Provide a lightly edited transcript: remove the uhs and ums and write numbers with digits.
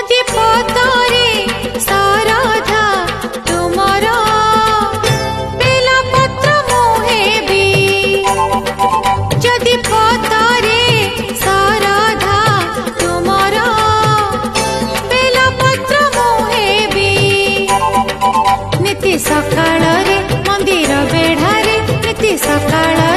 जदि पतरे शारदा तुमर बेलपत्र मुहेबी जदि पतरे शारदा तुमर बेलपत्र मुहेबी नीति सकाळ रे मंदिर बेढ़ारे नीति सकाळ